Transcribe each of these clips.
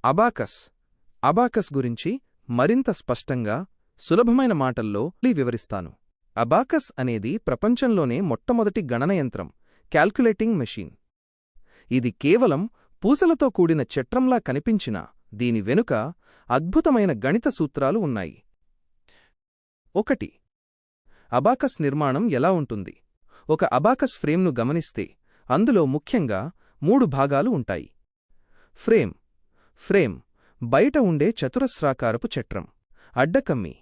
Abacus. Abacus గురించి మరింత స్పష్టంగా, సులభమైన మాటల్లో వివరిస్తాను. అబాకస్ అనేది ప్రపంచంలోనే మొట్టమొదటి గణనయంత్రం, క్యాల్కులేటింగ్ మెషీన్. ఇది కేవలం పూసలతో కూడిన చట్రంలా కనిపించినా దీని వెనుక అద్భుతమైన గణిత సూత్రాలు ఉన్నాయి. 1. అబాకస్ నిర్మాణం ఎలా ఉంటుంది? ఒక అబాకస్ ఫ్రేమ్ను గమనిస్తే అందులో ముఖ్యంగా 3 భాగాలు ఉంటాయి. ఫ్రేమ్ బయట ఉండే చతురస్రాకారపు చట్రం. అడ్డకమ్మి,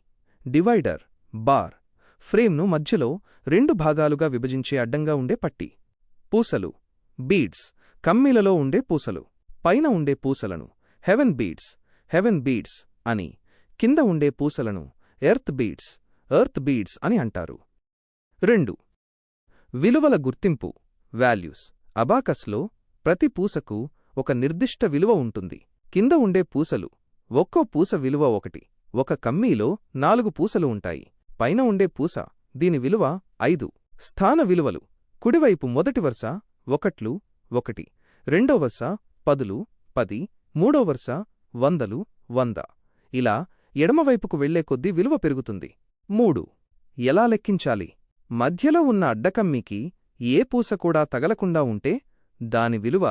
డివైడర్, బార్. ఫ్రేమ్ను మధ్యలో 2 భాగాలుగా విభజించే అడ్డంగా ఉండే పట్టి. పూసలు, బీడ్స్, కమ్మీలలో ఉండే పూసలు. పైన ఉండే పూసలను హెవెన్ బీడ్స్ అని, కింద ఉండే పూసలను ఎర్త్ బీడ్స్ అని అంటారు. 2. విలువల గుర్తింపు, వాల్యూస్. అబాకస్లో ప్రతి పూసకు ఒక నిర్దిష్ట విలువ ఉంటుంది. కింద ఉండే పూసలు, ఒక్కో పూస విలువ 1. ఒక కమ్మీలో 4 పూసలు ఉంటాయి. పైన ఉండే పూస, దీని విలువ 5. స్థాన విలువలు. కుడివైపు మొదటి వరుస 1, 1. రెండో వరుస 10, 10. మూడో వరుస 100, 100. ఇలా ఎడమవైపుకు వెళ్లే కొద్దీ విలువ పెరుగుతుంది. 3. ఎలా లెక్కించాలి? మధ్యలో ఉన్న అడ్డకమ్మీకి ఏ పూస కూడా తగలకుండా ఉంటే దాని విలువ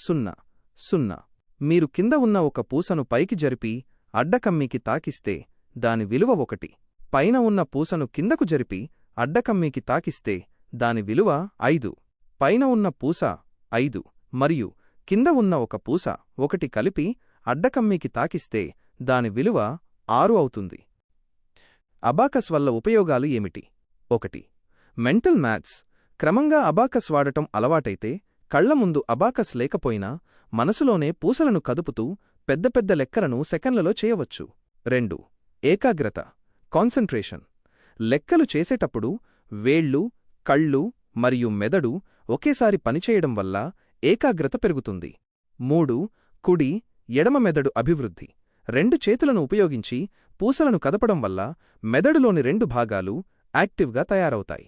0, 0. మీరు కింద ఉన్న ఒక పూసను పైకి జరిపి అడ్డకమ్మీకి తాకిస్తే దాని విలువ 1. పైన ఉన్న పూసను కిందకు జరిపి అడ్డకమ్మీకి తాకిస్తే దాని విలువ 5. పైన ఉన్న పూస 5 మరియు కింద ఉన్న ఒక పూస 1 కలిపి అడ్డకమ్మీకి తాకిస్తే దాని విలువ 6 అవుతుంది. అబాకస్ వల్ల ఉపయోగాలు ఏమిటి? 1. Mental maths. క్రమంగా అబాకస్ వాడటం అలవాటైతే కళ్ల ముందు అబాకస్ లేకపోయినా మనసులోనే పూసలను కదుపుతూ పెద్ద పెద్ద లెక్కలను సెకన్లలో చేయవచ్చు. 2. ఏకాగ్రత, కాన్సంట్రేషన్. లెక్కలు చేసేటప్పుడు వేళ్లు, కళ్ళు మరియు మెదడు ఒకేసారి పనిచేయడం వల్ల ఏకాగ్రత పెరుగుతుంది. 3. కుడి, ఎడమ మెదడు అభివృద్ధి. 2 చేతులను ఉపయోగించి పూసలను కదపడం వల్ల మెదడులోని 2 భాగాలు యాక్టివ్గా తయారవుతాయి.